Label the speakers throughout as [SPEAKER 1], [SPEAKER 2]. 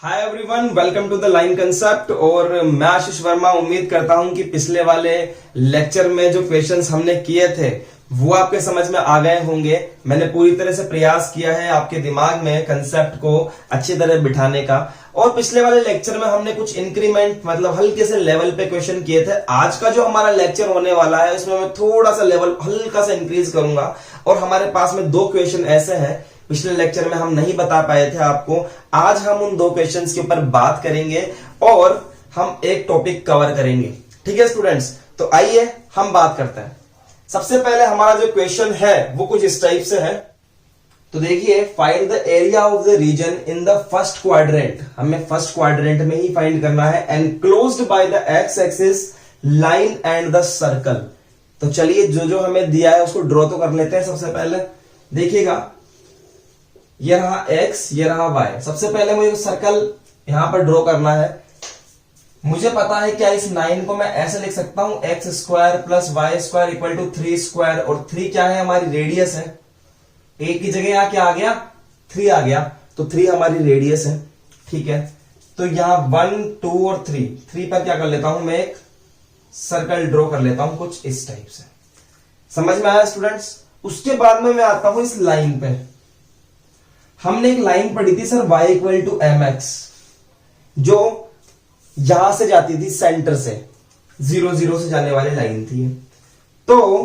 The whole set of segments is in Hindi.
[SPEAKER 1] Hi everyone, welcome to the line concept. और मैं आशीष वर्मा उम्मीद करता हूं कि पिछले वाले लेक्चर में जो क्वेश्चंस हमने किए थे वो आपके समझ में आ गए होंगे। मैंने पूरी तरह से प्रयास किया है आपके दिमाग में कंसेप्ट को अच्छी तरह बिठाने का। और पिछले वाले लेक्चर में हमने कुछ इंक्रीमेंट मतलब हल्के से लेवल पे क्वेश्चन किए थे। आज का जो हमारा लेक्चर होने वाला है उसमें मैं थोड़ा सा लेवल हल्का सा इंक्रीज करूंगा। और हमारे पास में दो क्वेश्चन ऐसे हैं, पिछले लेक्चर में हम नहीं बता पाए थे आपको। आज हम उन दो क्वेश्चंस के ऊपर बात करेंगे और हम एक टॉपिक कवर करेंगे। ठीक है स्टूडेंट्स, तो आइए हम बात करते हैं। सबसे पहले हमारा जो क्वेश्चन है वो कुछ इस टाइप से है। तो देखिए, find the area of the region in the first quadrant. हमें फर्स्ट क्वाड्रेंट में ही फाइंड करना है। Enclosed by the X axis line and the circle. तो चलिए जो जो हमें दिया है उसको ड्रॉ तो कर लेते हैं। सबसे पहले देखिएगा, ये रहा x, ये रहा y। सबसे पहले मुझे सर्कल यहां पर ड्रॉ करना है। मुझे पता है क्या इस लाइन को मैं ऐसे लिख सकता हूं, X square plus Y square equal to 3 square. और 3 क्या है, हमारी रेडियस है। a की जगह यहां क्या आ गया, 3 आ गया, तो 3 हमारी रेडियस है। ठीक है, तो यहां 1 2 और 3 पर क्या कर लेता हूं, मैं एक सर्कल ड्रॉ कर लेता हूं कुछ इस टाइप से। समझ में आया स्टूडेंट्स? उसके बाद में मैं आता हूं इस लाइन पे। हमने एक लाइन पढ़ी थी sir, y equal to M X, जो यहां से जाती थी सेंटर से 0 0 से जाने वाली लाइन थी। तो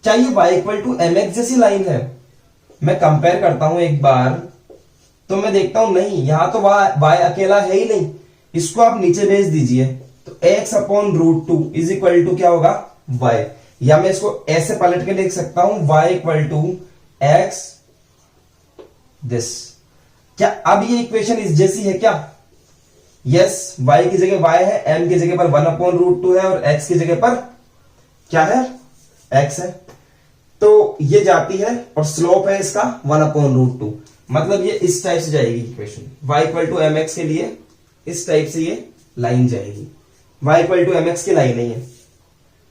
[SPEAKER 1] क्या ये y equal to M X जैसी लाइन है? मैं कंपेयर करता हूं एक बार, तो मैं देखता हूं नहीं, यहां तो y अकेला है ही नहीं। इसको आप नीचे भेज दीजिए, तो x upon root 2 is equal to क्या होगा, y। या मैं इसको ऐसे पलट के लिख सकता हूं, y equal to X this. क्या अब ये इक्वेशन इस जैसी है क्या? यस, y की जगह y है, m की जगह पर 1 अपॉन रूट 2 है, और x की जगह पर क्या है, x है। तो ये जाती है और स्लोप है इसका 1 अपॉन रूट 2। मतलब ये इस टाइप से जाएगी equation. y equal to M X के लिए इस टाइप से ये लाइन जाएगी। y equal to M X की लाइन नहीं है।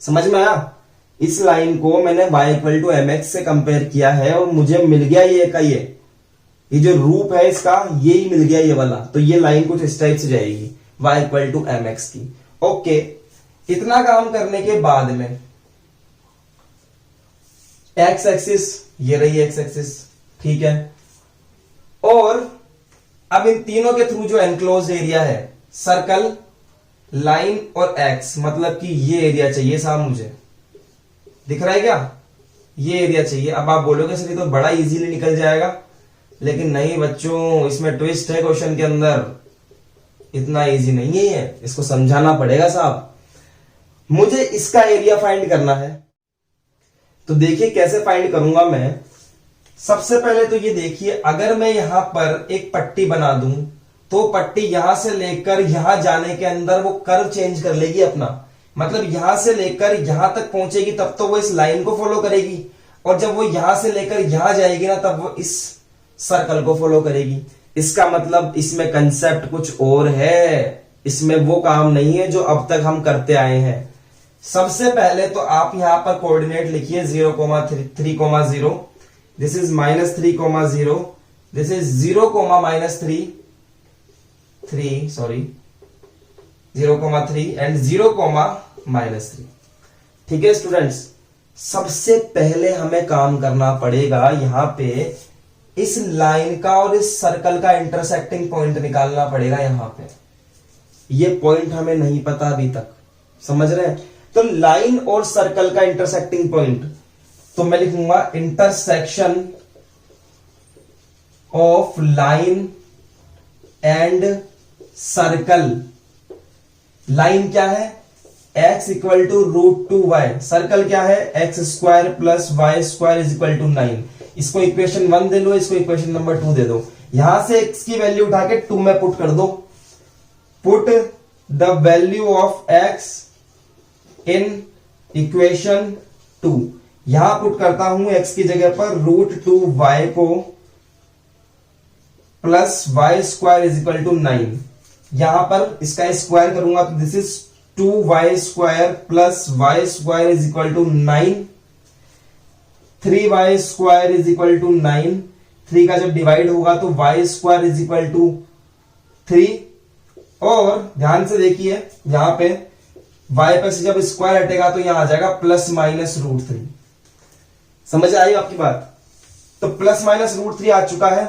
[SPEAKER 1] समझ में आया? इस लाइन को मैंने y equal to M X से कंपेयर किया है और मुझे मिल गया ये का ये जो रूप है इसका, ये ही मिल गया ये वाला। तो ये लाइन कुछ इस टाइप से जाएगी y equal to M X की। ओके, इतना काम करने के बाद में x एक्सिस, ये रही x एक्सिस, ठीक है। और अब इन तीनों के थ्रू जो एनक्लोज एरिया है, सर्कल, लाइन और x, मतलब कि ये एरिया चाहिए साहब मुझे। दिख रहा है क्या? ये एरिया चाहिए। अब आप बोलोगे सर ये तो बड़ा इजीली निकल जाएगा, लेकिन नहीं बच्चों, इसमें ट्विस्ट है क्वेश्चन के अंदर। इतना इजी नहीं है, इसको समझाना पड़ेगा साहब। मुझे इसका एरिया फाइंड करना है। तो देखिए कैसे फाइंड करूंगा मैं। सबसे पहले तो ये देखिए, अगर मैं यहां पर एक पट्टी बना दूं तो पट्टी यहां से लेकर यहां जाने के अंदर वो कर्व चेंज कर लेगी अपना। मतलब यहां से लेकर यहां तक पहुंचेगी तब तो वो इस लाइन को फॉलो करेगी, और जब वो यहां से लेकर यहां जाएगी ना तब वो इस सर्कल को फॉलो करेगी। इसका मतलब इसमें कंसेप्ट कुछ और है, इसमें वो काम नहीं है जो अब तक हम करते आए हैं। सबसे पहले तो आप यहां पर कोऑर्डिनेट लिखिए 0,3,0। This is -3,0, this is 0,3 and 0,-3। ठीक है स्टूडेंट्स, सबसे पहले हमें काम करना पड़ेगा यहां पे इस लाइन का और इस सर्कल का इंटरसेक्टिंग पॉइंट निकालना पड़ेगा। यहां पे ये पॉइंट हमें नहीं पता अभी तक, समझ रहे हैं? तो लाइन और सर्कल का इंटरसेक्टिंग पॉइंट, तो मैं लिखूंगा intersection of line and circle. Line क्या है, x equal to root 2y। Circle क्या है, X square plus Y square is equal to 9। इसको इक्वेशन 1 दे लो, इसको इक्वेशन नंबर 2 दे दो। यहां से x की वैल्यू उठा के 2 में पुट कर दो। Put the value of x in equation 2। यहां पुट करता हूं x की जगह पर रूट 2y को plus Y square is equal to 9। यहां पर इसका स्क्वायर करूंगा तो this is 2y square plus Y square is equal to 9। 3y square is equal to 9। 3 का जब डिवाइड होगा तो y square is equal to 3 और ध्यान से देखिए यहां पे y पर से जब स्क्वायर हटेगा तो यहां आ जाएगा ±√3। समझ आई आपकी बात? तो ±√3 आ चुका है।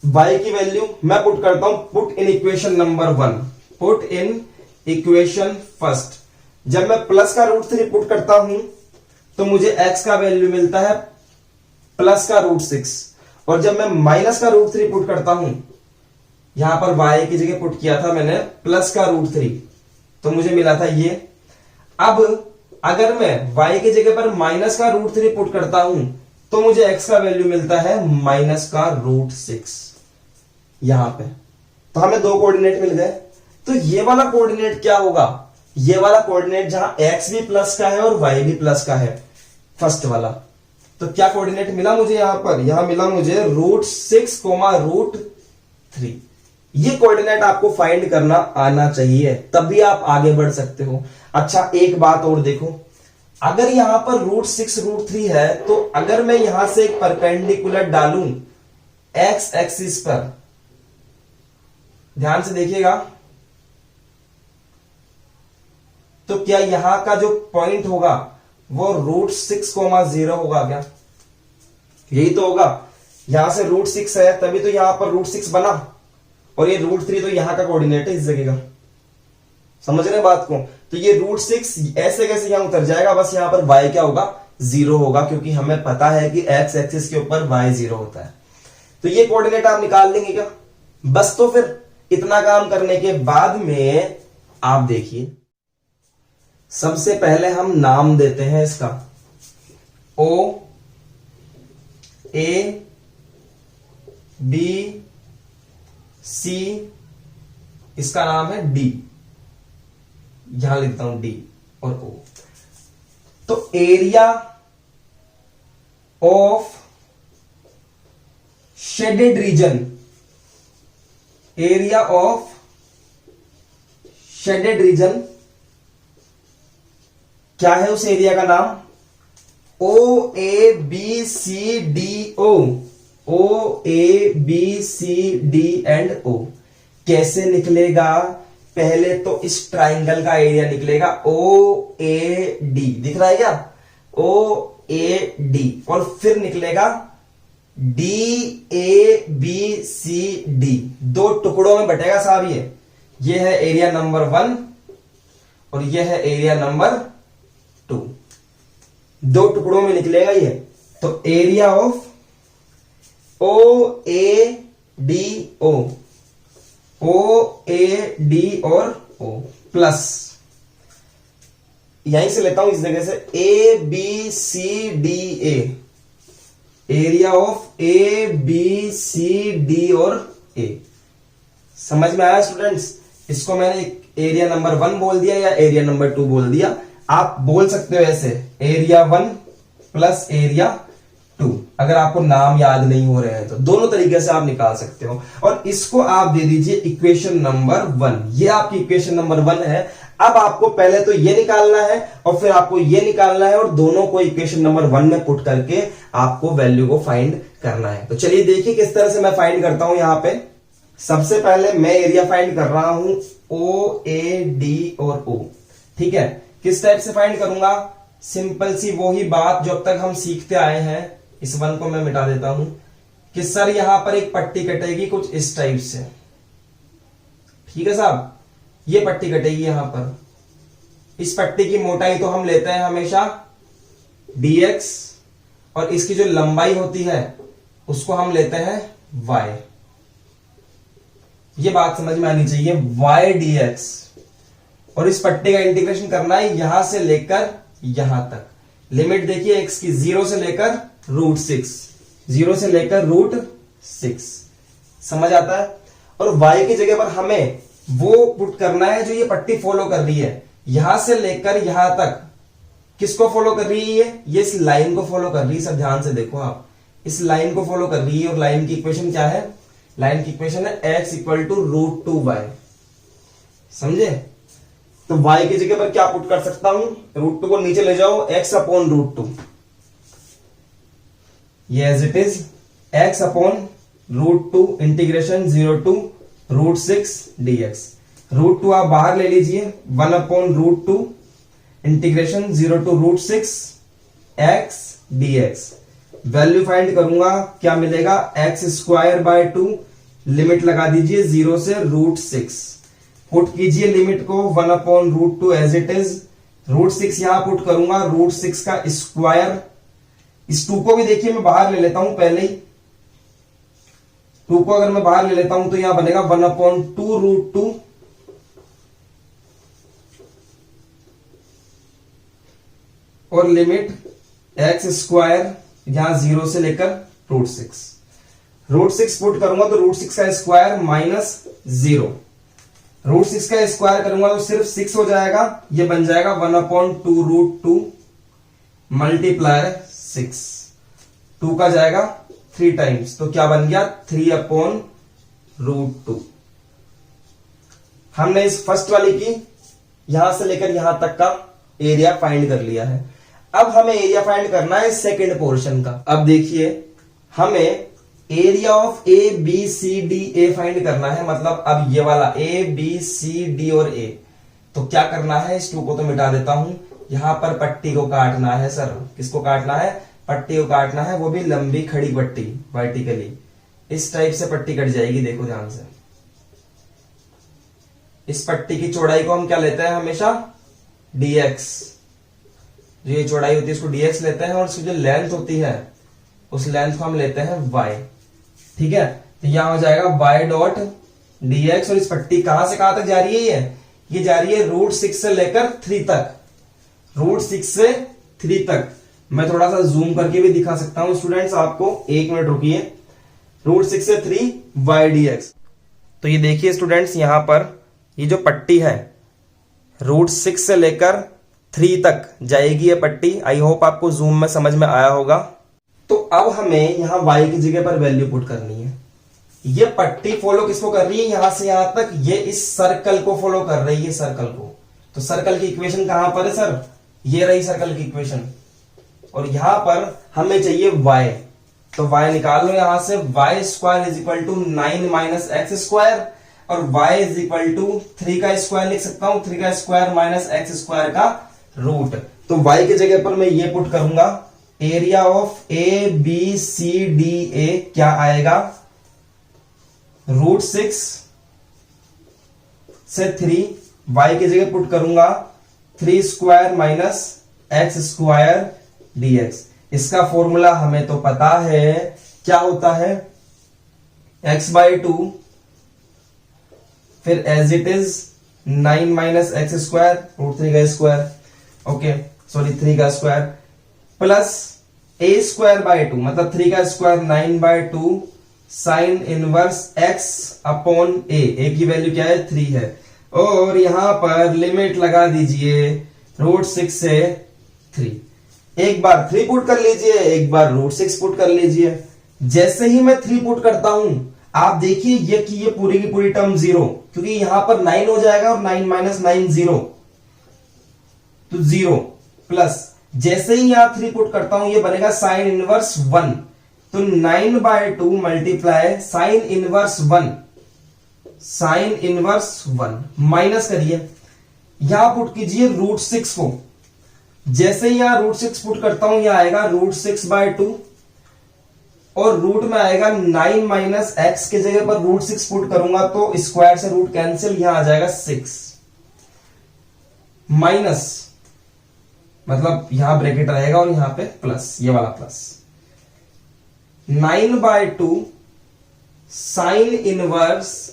[SPEAKER 1] y की वैल्यू मैं पुट करता हूं, put in equation number 1, put in equation first. जब मैं प्लस का √3 पुट करता हूं तो मुझे x का वैल्यू मिलता है प्लस का √6, और जब मैं माइनस का √3 पुट करता हूं, यहां पर y की जगह पुट किया था मैंने प्लस का √3, तो मुझे मिला था ये। अब अगर मैं y की जगह पर माइनस का √3 पुट करता हूं तो मुझे x का वैल्यू मिलता है माइनस का √6 यहां पे। तो हमें दो कोऑर्डिनेट मिल गए। तो ये वाला कोऑर्डिनेट क्या होगा? ये वाला कोऑर्डिनेट जहां x भी प्लस का है और y भी प्लस का है, फर्स्ट वाला। तो क्या कोऑर्डिनेट मिला मुझे यहां पर? यहां मिला मुझे √6, √3। ये कोऑर्डिनेट आपको फाइंड करना आना चाहिए, तभी आप आगे बढ़ सकते हो। अच्छा, एक बात और देखो, अगर यहां पर √6, √3 है, तो अगर मैं यहां से एक परपेंडिकुलर डालूं x एक्सिस पर, ध्यान से देखिएगा, तो क्या यहां का जो पॉइंट होगा वो √6,0 होगा क्या? यही तो होगा। यहां से √6 है तभी तो यहां पर √6 बना, और ये √3 तो यहां का कोऑर्डिनेट है इस जगह का। समझ रहे हैं बात को? तो ये √6 ऐसे कैसे यहां उतर जाएगा, बस यहां पर y क्या होगा? 0 होगा, क्योंकि हमें पता है कि x एक्सिस के ऊपर y 0 होता है। तो ये कोऑर्डिनेट आप निकाल लेंगे क्या? बस। तो फिर इतना काम करने के बाद में आप देखिए, सबसे पहले हम नाम देते हैं इसका O A B C, इसका नाम है D, यहां लिखता हूं D और O। तो area of shaded region, area of shaded region क्या है उस एरिया का नाम? OABCDO, OABCD&O। कैसे निकलेगा? पहले तो इस ट्राइंगल का एरिया निकलेगा OAD, दिख रहा है क्या? OAD, और फिर निकलेगा DABCD। दो टुकड़ों में बटेगा साहब। ये है एरिया नंबर 1 और ये है एरिया नंबर 2, दो टुकड़ों में निकलेगा ये। तो एरिया ऑफ OADO, OAD और O प्लस, यहीं से लेता हूं इस जगह से, ABCDA, एरिया ऑफ ABCD और A। समझ में आया स्टूडेंट्स? इसको मैंने एरिया नंबर 1 बोल दिया या एरिया नंबर 2 बोल दिया। आप बोल सकते हो ऐसे, एरिया 1 प्लस एरिया 2, अगर आपको नाम याद नहीं हो रहे हैं तो दोनों तरीके से आप निकाल सकते हो। और इसको आप दे दीजिए इक्वेशन नंबर 1। ये आपकी इक्वेशन नंबर 1 है। अब आपको पहले तो ये निकालना है और फिर आपको ये निकालना है, और दोनों को इक्वेशन नंबर 1 में पुट करके आपको वैल्यू को फाइंड करना है। तो चलिए देखिए किस तरह से मैं फाइंड करता हूं। यहां पे सबसे पहले मैं एरिया फाइंड कर रहा हूं OAD और O। ठीक है, किस टाइप से फाइंड करूंगा? सिंपल सी वही बात जो अब तक हम सीखते आए हैं। इस 1 को मैं मिटा देता हूं कि सर यहां पर एक पट्टी कटेगी कुछ इस टाइप से। ठीक है साहब, ये पट्टी कटेगी यहां पर। इस पट्टी की मोटाई तो हम लेते हैं हमेशा dx, और इसकी जो लंबाई होती है उसको हम लेते हैं y। ये बात समझ में आनी चाहिए, y dx, और इस पट्टी का इंटीग्रेशन करना है यहां से लेकर यहां तक। लिमिट देखिए x की 0 से लेकर √6, 0 से लेकर √6। समझ आता है? और y की जगह पर हमें वो पुट करना है जो ये पट्टी फॉलो कर रही है, यहां से लेकर यहां तक। किसको फॉलो कर रही है ये? इस लाइन को फॉलो कर रही है। सब ध्यान से देखो, आप इस लाइन को फॉलो कर रही है। और लाइन की इक्वेशन क्या है? लाइन की इक्वेशन है x = √2y। समझे? तो y की जगह पर क्या पुट कर सकता हूं? √2 को नीचे ले जाओ, x/√2, ये as it is x/√2 integration 0 to √6 dx। √2 आप बाहर ले लीजिए, 1/√2 integration 0 to √6 x dx। Value find करूंगा, क्या मिलेगा, x²/2, लिमिट लगा दीजिए 0 से √6, पुट कीजिए लिमिट को 1/√2 एज इट इज। √6 यहां पुट करूंगा, √6 का स्क्वायर, इस 2 को भी देखिए मैं बाहर ले लेता हूं पहले ही, 2 को अगर मैं बाहर ले लेता हूं तो यहां बनेगा 1/2√2 और लिमिट x² यहां 0 से लेकर √6। √6 पुट करूंगा तो √6 का स्क्वायर -0, √6 का स्क्वायर करूंगा तो सिर्फ 6 हो जाएगा, ये बन जाएगा 1/2√2 मल्टीप्लाई 6, 2 का जाएगा 3 टाइम्स, तो क्या बन गया 3/√2। हमने इस फर्स्ट वाली की यहां से लेकर यहां तक का एरिया फाइंड कर लिया है। अब हमें एरिया फाइंड करना है सेकंड पोर्शन का। अब देखिए हमें area of A B C D A find करना है, मतलब अब ये वाला ए बी सी डी और ए, तो क्या करना है, इस 2 को तो मिटा देता हूं, यहां पर पट्टी को काटना है। सर किसको काटना है, पट्टी को काटना है, वो भी लंबी खड़ी पट्टी, वर्टिकली इस टाइप से पट्टी कट जाएगी, देखो ध्यान से। इस पट्टी की चौड़ाई को हम क्या लेते हैं हमेशा, dx, जो ये चौड़ाई होती है इसको dx लेते हैं, और इसकी जो लेंथ होती है उस लेंथ को हम लेते हैं y, ठीक है। तो यहां हो जाएगा y.dx, और इस पट्टी कहां से कहां तक जा रही है, ये जा रही है √6 से लेकर 3 तक, √6 से 3 तक। मैं थोड़ा सा जूम करके भी दिखा सकता हूं स्टूडेंट्स आपको, 1 मिनट रुकिए। √6 से 3 y/dx। तो ये देखिए स्टूडेंट्स, यहां पर ये जो पट्टी है √6 से लेकर 3 तक जाएगी ये पट्टी। आई होप आपको जूम में समझ में आया होगा। तो अब हमें यहां y की जगह पर वैल्यू पुट करनी है। ये पट्टी फॉलो किसको कर रही है, यहां से यहां तक ये इस सर्कल को फॉलो कर रही है, सर्कल को। तो सर्कल की इक्वेशन कहां पर है सर, ये रही सर्कल की इक्वेशन, और यहां पर हमें चाहिए y, तो y निकाल लो यहां से, y² = 9 - x², और y 3 का स्क्वायर लिख सकता हूं, 3 का स्क्वायर -x² का रूट। तो y की जगह पर मैं ये पुट करूंगा, area of A B C D A क्या आएगा, √6 से 3, y की जगह पुट करूंगा 3² - x² dx। इसका फॉर्मूला हमें तो पता है, क्या होता है, x/2 फिर एज इट इज 9 - x² √3 का स्क्वायर, ओके सॉरी 3 का स्क्वायर, प्लस a²/2 मतलब 3 का स्क्वायर 9/2 साइन इनवर्स x/a की वैल्यू क्या है, 3 है, और यहां पर लिमिट लगा दीजिए √6 से 3। एक बार 3 पुट कर लीजिए, एक बार √6 पुट कर लीजिए। जैसे ही मैं 3 पुट करता हूं, आप देखिए ये कि ये पूरी की पूरी टर्म 0, क्योंकि यहां पर 9 हो जाएगा, और 9 - 9 0, तो 0, प्लस जैसे ही यहां 3 पुट करता हूं ये बनेगा साइन इनवर्स 1, तो 9/2 multiply sign inverse 1, sign inverse 1 minus करिए, यहां पुट कीजिए √6 को। जैसे ही यहां √6 पुट करता हूं, यहां आएगा √6/2, और रूट में आएगा 9 - x की जगह पर √6 पुट करूंगा तो स्क्वायर से रूट कैंसिल, यहां आ जाएगा 6 माइनस, मतलब यहां ब्रैकेट रहेगा और यहां पे प्लस, ये वाला प्लस, 9/2 साइन इनवर्स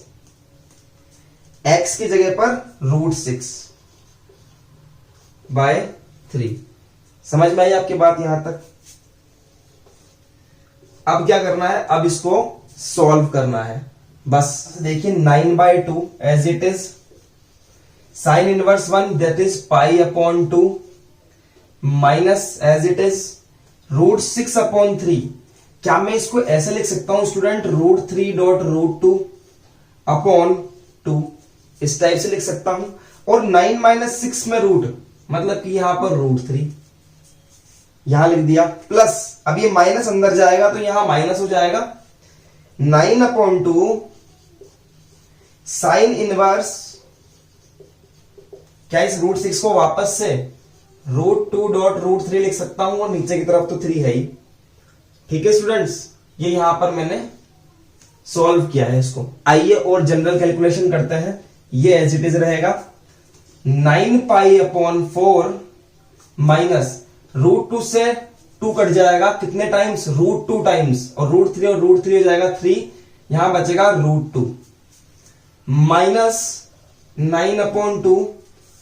[SPEAKER 1] x की जगह पर √6/3। समझ में आई आपकी बात यहां तक। अब क्या करना है, अब इसको सॉल्व करना है, बस देखिए 9/2 as it is, sine inverse 1 that is π/2 minus as it is √6/3। क्या मैं इसको ऐसे लिख सकता हूं स्टूडेंट, √3.√2/2, इस टाइप से लिख सकता हूं, और 9 - 6 में रूट, मतलब कि यहां पर √3 यहां लिख दिया, प्लस अब ये माइनस अंदर जाएगा तो यहां माइनस हो जाएगा, 9/2 साइन इनवर्स, क्या इस √6 को वापस से √2.√3 लिख सकता हूं, और नीचे की तरफ तो 3 है ही। ठीक है स्टूडेंट्स, ये यहां पर मैंने सॉल्व किया है इसको। आइए और जनरल कैलकुलेशन करते हैं। ये एज इट इज रहेगा 9π/4 माइनस √2 से 2 कट जाएगा, कितने टाइम्स, √2 टाइम्स, और √3 और √3 हो जाएगा 3, यहां बचेगा √2 माइनस 9/2,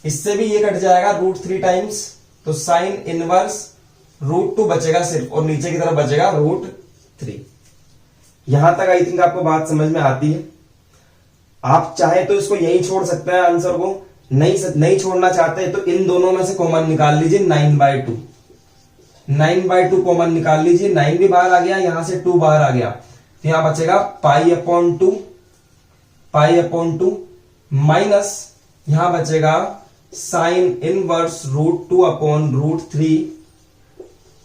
[SPEAKER 1] इससे भी ये कट जाएगा √3 टाइम्स, तो साइन इनवर्स √2 बचेगा सिर्फ, और नीचे की तरफ बचेगा √3। यहां तक आई थिंक आपको बात समझ में आती है। आप चाहे तो इसको यही छोड़ सकते हैं आंसर को, नहीं छोड़ना चाहते तो इन दोनों में से कॉमन निकाल लीजिए, 9/2, 9/2 कॉमन निकाल लीजिए, 9 भी बाहर आ गया, यहां से 2 बाहर आ गया, तो यहां बचेगा π/2 माइनस यहां बचेगा साइन इनवर्स √2/√3,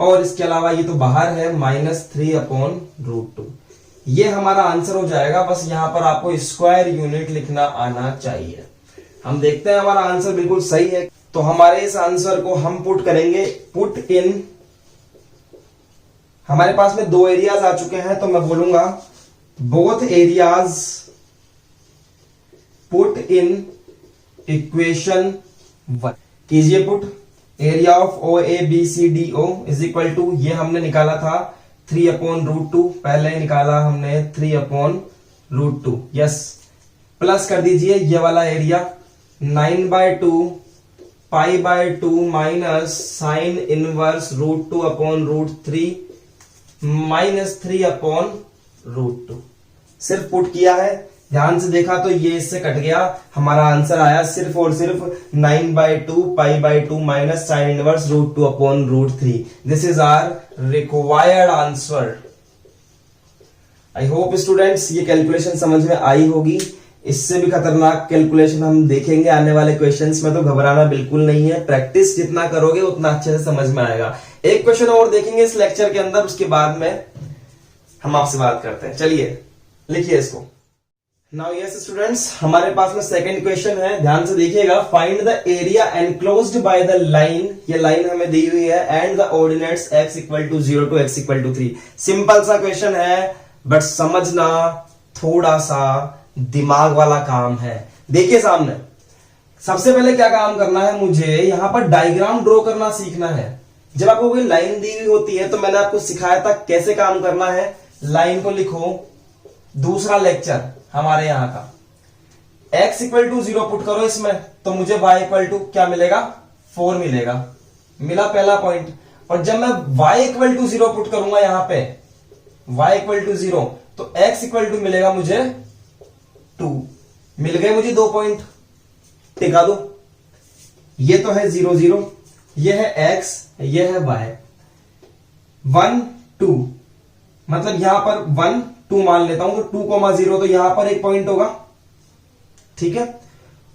[SPEAKER 1] और इसके अलावा ये तो बाहर है -3/√2। ये हमारा आंसर हो जाएगा। बस यहां पर आपको स्क्वायर यूनिट लिखना आना चाहिए। हम देखते हैं हमारा आंसर बिल्कुल सही है, तो हमारे इस आंसर को हम पुट करेंगे, पुट इन, हमारे पास में 2 एरियाज आ चुके हैं, तो मैं बोलूंगा both areas put in equation 1। कीजिए put, area of OABCDO is equal to, ये हमने निकाला था 3/√2, पहले निकाला हमने 3/√2, यस, प्लस कर दीजिए ये वाला area 9/2 π/2 minus sine inverse √2/√3 minus 3/√2। सिर्फ पुट किया है, ध्यान से देखा तो ये इससे कट गया, हमारा आंसर आया सिर्फ और सिर्फ 9/2 π/2 minus sine inverse √2/√3। This is our required answer. I hope students ये कैलकुलेशन समझ में आई होगी। इससे भी खतरनाक कैलकुलेशन हम देखेंगे आने वाले क्वेश्चंस में, तो घबराना बिल्कुल नहीं है। प्रैक्टिस जितना करोगे उतना अच्छे से समझ में आएगा। एक क्वेश्चन और देखेंगे इस लेक्चर के अंदर, उसके बाद में हम आपसे बात करते हैं। चलिए लिखिए इसको। नाउ यस स्टूडेंट्स, हमारे पास में सेकंड क्वेश्चन है, ध्यान से देखिएगा। Find the area enclosed by the line, ये लाइन हमें दी हुई है, and the ordinates x = 0 to x = 3। Simple सा क्वेश्चन है, बट समझना थोड़ा सा दिमाग वाला काम है। देखिए सामने, सबसे पहले क्या काम करना है, मुझे यहां पर डायग्राम ड्रॉ करना सीखना है। जब आपको कोई लाइन दी हुई होती है तो मैंने आपको सिखाया था कैसे काम करना है। लाइन को लिखो, दूसरा लेक्चर हमारे यहां का, x = 0 पुट करो इसमें, तो मुझे y = क्या मिलेगा, 4 मिलेगा, मिला पहला पॉइंट। और जब मैं y = 0 पुट करूंगा यहां पे, y = 0, तो x = मिलेगा मुझे 2, मिल गए मुझे 2 पॉइंट, टिका दो। ये तो है 0 0, ये है x, ये है y, 1 2, मतलब यहां पर 1 2 मान लेता हूं, तो 2,0, तो यहां पर एक पॉइंट होगा, ठीक है।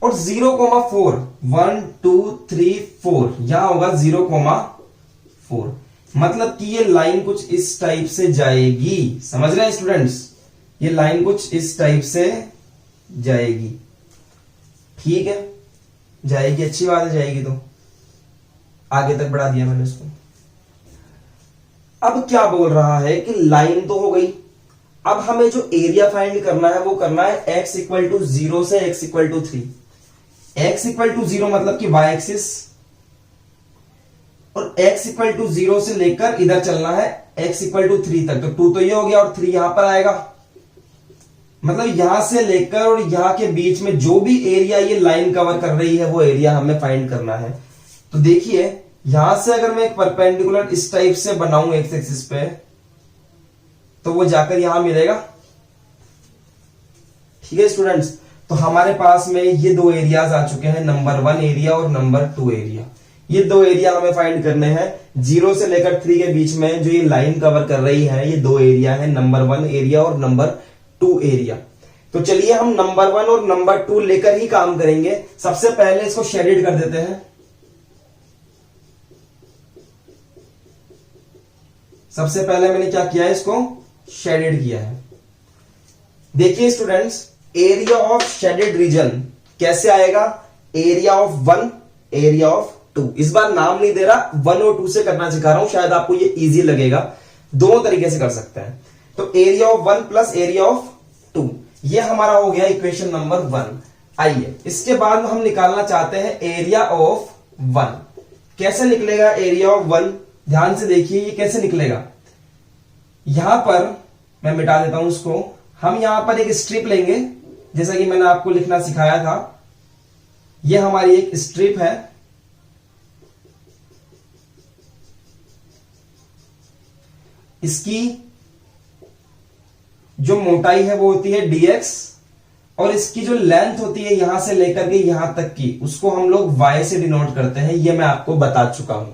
[SPEAKER 1] और 0,4, 1 2 3 4, यहां होगा 0,4, मतलब कि ये लाइन कुछ इस टाइप से जाएगी। समझ रहे हैं स्टूडेंट्स, ये लाइन कुछ इस टाइप से जाएगी, ठीक है, जाएगी, अच्छी बात है, जाएगी। तो आगे तक बढ़ा दिया मैंने इसको। अब क्या बोल रहा है कि लाइन तो हो गई, अब हमें जो एरिया फाइंड करना है वो करना है x = 0 से x = 3। x = 0 मतलब कि y एक्सिस, और x = 0 से लेकर इधर चलना है x = 3 तक, तो 2 तो ये हो गया और 3 यहां पर आएगा। मतलब यहां से लेकर और यहां के बीच में जो भी एरिया ये लाइन कवर कर रही है वो एरिया हमें फाइंड करना है। तो देखिए यहां से अगर मैं एक परपेंडिकुलर इस टाइप से बनाऊं एक्स एक्सिस पे, तो वो जाकर यहां मिलेगा, ठीक है स्टूडेंट्स। तो हमारे पास में ये 2 एरियाज आ चुके हैं, नंबर 1 एरिया और नंबर 2 एरिया। ये 2 एरिया हमें फाइंड करने हैं। 0 से लेकर 3 के बीच में जो ये लाइन कवर कर रही है, ये 2 एरिया है, नंबर 1 एरिया और नंबर 2 एरिया। तो चलिए हम नंबर 1 और नंबर 2 लेकर ही काम करेंगे। सबसे पहले इसको शेडेड कर देते हैं। सबसे पहले मैंने क्या किया है, इसको शेडेड किया है। देखिए students, area of shaded region कैसे आएगा? Area of 1, area of 2। इस बार नाम नहीं दे रहा, 1 और 2 से करना सिखा रहा हूं, शायद आपको ये इजी लगेगा। दोनों तरीके से कर सकते हैं। तो area of 1 plus area of 2, ये हमारा हो गया इक्वेशन नंबर 1। आइए इसके बाद हम निकालना चाहते हैं एरिया ऑफ 1। कैसे निकलेगा एरिया ऑफ 1? ध्यान से देखिए ये कैसे निकलेगा। यहां पर मैं मिटा देता हूं उसको। हम यहां पर एक स्ट्रिप लेंगे, जैसा कि मैंने आपको लिखना सिखाया था। यह हमारी एक स्ट्रिप है। इसकी जो मोटाई है वो होती है dx, और इसकी जो लेंथ होती है यहां से लेकर के यहां तक की, उसको हम लोग y से डिनोट करते हैं। ये मैं आपको बता चुका हूं।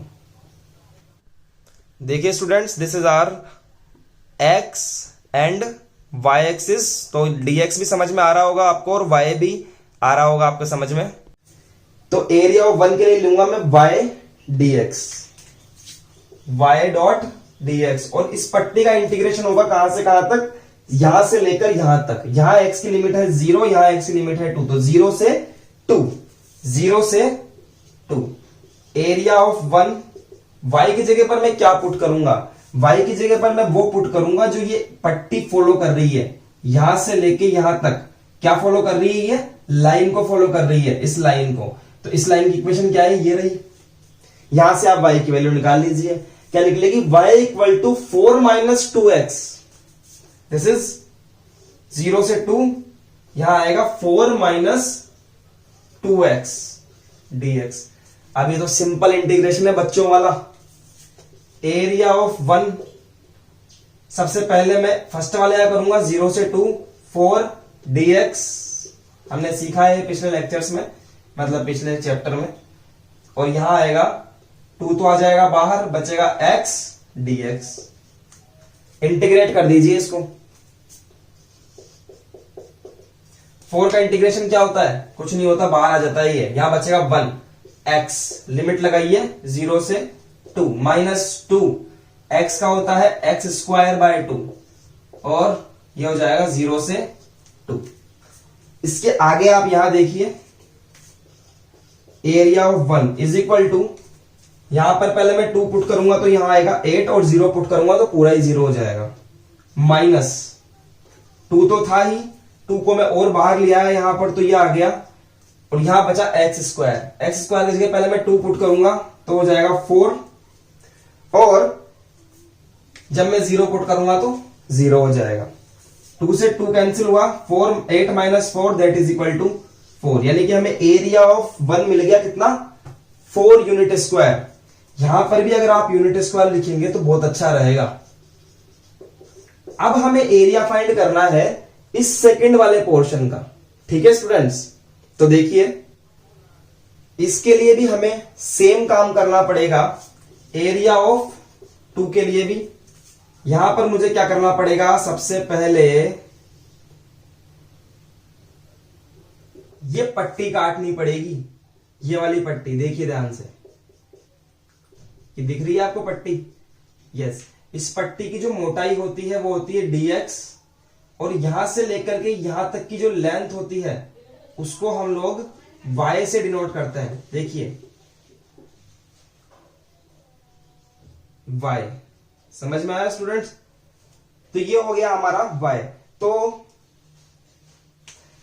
[SPEAKER 1] देखिए students, this is our x and y axis. तो dx भी समझ में आ रहा होगा आपको और y भी आ रहा होगा आपको समझ में। तो एरिया ऑफ 1 के लिए लूंगा मैं y dx, y dot dx, और इस पट्टी का इंटीग्रेशन होगा कहां से कहां तक? यहां से लेकर यहां तक। यहां x की लिमिट है 0, यहां x की लिमिट है 2, तो 0 से 2, 0 से 2। एरिया ऑफ 1, y की जगह पर मैं क्या पुट करूंगा? y की जगह पर मैं वो पुट करूंगा जो ये पट्टी फॉलो कर रही है, यहां से लेके यहां तक। क्या फॉलो कर रही है? ये लाइन को फॉलो कर रही है, इस लाइन को। तो इस लाइन की इक्वेशन क्या है? ये रही। यहां से आप y की वैल्यू निकाल लीजिए। क्या निकलेगी? y equal to 4 minus 2x। This is 0 से 2, यहां आएगा 4 माइनस 2x dx। अब ये तो सिंपल इंटीग्रेशन है बच्चों वाला। एरिया ऑफ 1, सबसे पहले मैं फर्स्ट वाले क्या करूंगा? 0 से 2, 4 dx। हमने सीखा है पिछले लेक्चर्स में, मतलब पिछले चैप्टर में। और यहां आएगा 2 तो आ जाएगा बाहर, बचेगा x dx। इंटीग्रेट कर दीजिए इसको। 4 का इंटीग्रेशन क्या होता है? कुछ नहीं होता, बाहर आ जाता है ये। यहां बचेगा 1 x, लिमिट लगाइए 0 से 2, माइनस 2 x का होता है x स्क्वायर बाय 2, और ये हो जाएगा 0 से 2। इसके आगे आप यहां देखिए, area of 1 is equal to, यहां पर पहले मैं 2 पुट करूंगा तो यहां आएगा 8, और 0 पुट करूंगा तो पूरा ही 0 हो जाएगा। माइनस 2 तो था ही, 2 को मैं और बाहर लिया है यहां पर, तो ये आ गया। और यहां बचा एक्स स्क्वायर। एक्स स्क्वायर की जगह पहले मैं 2 पुट करूंगा तो हो जाएगा 4, और जब मैं 0 पुट करूंगा तो 0 हो जाएगा। 2 से 2 कैंसिल हुआ, 8 minus 4 that is equal to 4। यानी कि हमें एरिया ऑफ 1 मिल गया कितना? 4 यूनिट स्क्वायर। यहां पर भी अगर आप यूनिट स्क्वायर लिखेंगे तो बहुत अच्छा रहेगा। अब हमें एरिया फाइंड करना है इस सेकंड वाले पोर्शन का। ठीक है स्टूडेंट्स, तो देखिए इसके लिए भी हमें सेम काम करना पड़ेगा। एरिया ऑफ 2 के लिए भी यहां पर मुझे क्या करना पड़ेगा? सबसे पहले ये पट्टी काटनी पड़ेगी, ये वाली पट्टी। देखिए ध्यान से, ये दिख रही है आपको पट्टी? यस। इस पट्टी की जो मोटाई होती है वो होती है dx, और यहां से लेकर के यहां तक की जो लेंथ होती है उसको हम लोग y से डिनोट करते हैं। देखिए y, समझ में आया स्टूडेंट्स? तो ये हो गया हमारा y। तो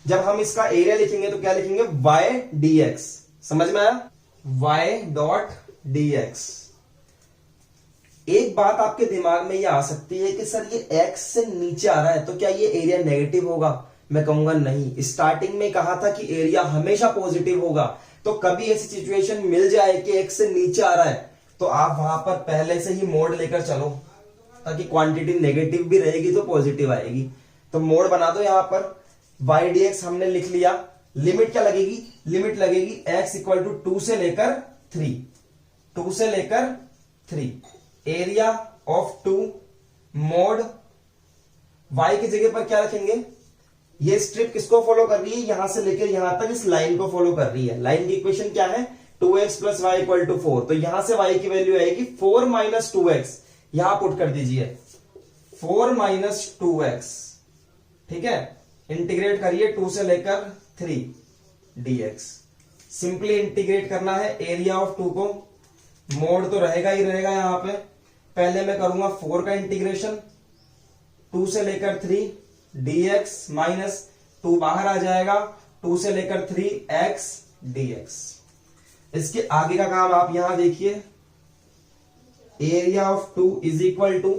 [SPEAKER 1] जब हम इसका एरिया लिखेंगे तो क्या लिखेंगे? y dx। समझ में आया? y dot dx। एक बात आपके दिमाग में ये आ सकती है कि सर ये x से नीचे आ रहा है तो क्या ये एरिया नेगेटिव होगा? मैं कहूंगा नहीं। स्टार्टिंग में कहा था कि एरिया हमेशा पॉजिटिव होगा। तो कभी ऐसी सिचुएशन मिल जाए कि x से नीचे आ रहा है तो आप वहां पर पहले से ही मोड लेकर चलो, ताकि क्वांटिटी नेगेटिव भी रहेगी तो पॉजिटिव आएगी। तो मोड बना दो। यहां पर y dx हमने लिख लिया। लिमिट क्या लगेगी? लिमिट लगेगी x इक्वल टू 2 से लेकर 3, 2 से लेकर 3। एरिया ऑफ 2 मोड y की जगह पर क्या रखेंगे? ये स्ट्रिप किसको फॉलो कर रही है? यहां से लेकर यहां तक इस लाइन को फॉलो कर रही है। लाइन की इक्वेशन क्या है? 2x plus Y equal to 4। तो यहां से y की वैल्यू आएगी 4 माइनस 2x। यहां पुट कर दीजिए 4 माइनस 2x। ठीक है, इंटीग्रेट करिए 2 से लेकर 3 dx। सिंपली इंटीग्रेट करना है एरिया ऑफ 2 को, मोड तो रहेगा ही रहेगा यहां पे। पहले मैं करूंगा 4 का इंटीग्रेशन 2 से लेकर 3 dx माइनस 2 बाहर आ जाएगा 2 से लेकर 3 x dx। इसके आगे का काम आप यहां देखिए, area of 2 is equal to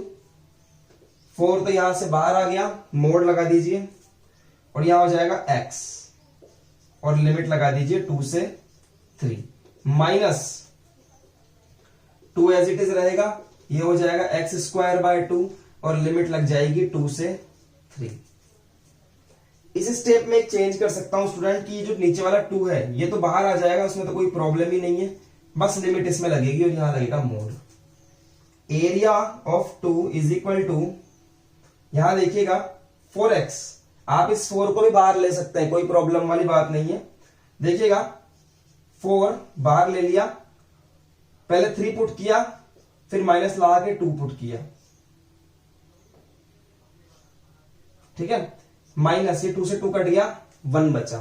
[SPEAKER 1] 4 तो यहां से बाहर आ गया, मोड लगा दीजिए और यहां हो जाएगा x और लिमिट लगा दीजिए 2 से 3 माइनस 2 एज इट इज रहेगा, ये हो जाएगा x स्क्वायर बाय 2 और लिमिट लग जाएगी 2 से 3। इस स्टेप में एक चेंज कर सकता हूं स्टूडेंट की जो नीचे वाला 2 है ये तो बाहर आ जाएगा, उसमें तो कोई प्रॉब्लम ही नहीं है, बस लिमिट इसमें लगेगी और यहां लगेगा mode. Area of 2 is equal to, यहां देखिएगा 4x, आप इस 4 को भी बाहर ले सकते हैं, कोई प्रॉब्लम वाली बात नहीं है। देखिएगा 4 बाहर ले लिया, पहले 3 पुट किया, फिर माइनस लगा के 2 पुट किया, ठीक है। माइनस ये 2 से 2 कट गया, 1 बचा।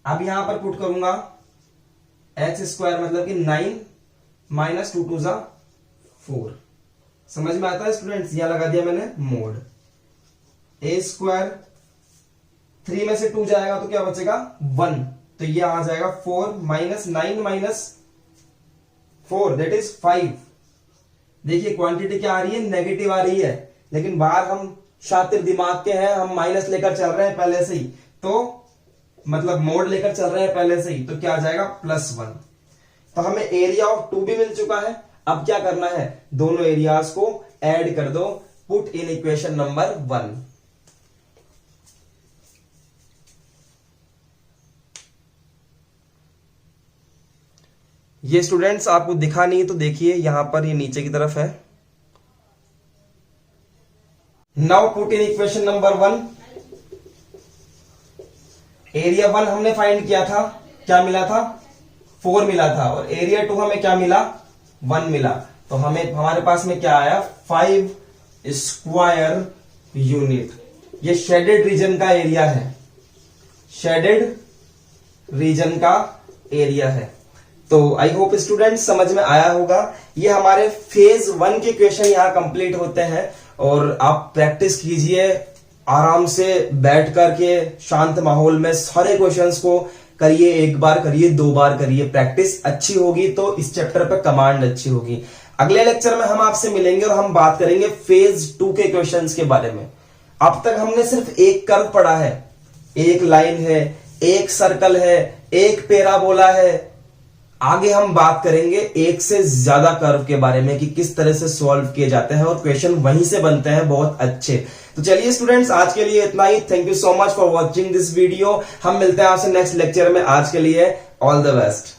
[SPEAKER 1] अब यहां पर पुट करूंगा x स्क्वायर मतलब कि 9 माइनस 2 2 4। समझ में आता है स्टूडेंट्स, यहां लगा दिया मैंने मोड। a स्क्वायर 3 में से 2 जाएगा तो क्या बचेगा 1, तो ये आ जाएगा 4 माइनस 9 माइनस 4 दैट इज 5। देखिए क्वांटिटी क्या आ रही है, नेगेटिव आ रही है, लेकिन बाहर हम शातिर दिमाग के हैं, हम माइनस लेकर चल रहे हैं पहले से ही, तो मतलब मोड लेकर चल रहे हैं पहले से ही, तो क्या आ जाएगा +1। तो हमें एरिया ऑफ 2 भी मिल चुका है। अब क्या करना है, दोनों एरियाज को ऐड कर दो, पुट इन इक्वेशन नंबर 1। ये स्टूडेंट्स आपको दिखा नहीं तो देखिए यहां पर ये नीचे की तरफ है। Now put in equation number 1। Area 1 हमने फाइंड किया था, क्या मिला था 4 मिला था, और एरिया 2 हमें क्या मिला 1 मिला, तो हमें हमारे पास में क्या आया 5 स्क्वायर यूनिट। ये शेडेड रीजन का एरिया है, शेडेड रीजन का एरिया है। तो आई होप स्टूडेंट्स समझ में आया होगा। ये हमारे फेज 1 के क्वेश्चन यहाँ कंप्लीट होते हैं, और आप प्रैक्टिस कीजिए आराम से बैठ करके शांत माहौल में, सारे क्वेश्चंस को करिए, 1 बार करिए 2 बार करिए, प्रैक्टिस अच्छी होगी तो इस चैप्टर पे कमांड अच्छी होगी। अगले लेक्चर में हम आपसे मिलेंगे और हम बात करेंगे फेज 2 के क्वेश्चंस के बारे में। अब तक हमने सिर्फ एक कर्व पढ़ा है, एक लाइन है, एक सर्कल है, एक पैराबोला है। आगे हम बात करेंगे एक से ज्यादा कर्व के बारे में कि किस तरह से सॉल्व किए जाते हैं, और क्वेश्चन वहीं से बनते हैं बहुत अच्छे। तो चलिए स्टूडेंट्स आज के लिए इतना ही। Thank you so much for watching this video. हम मिलते हैं आपसे नेक्स्ट लेक्चर में। आज के लिए ऑल द बेस्ट।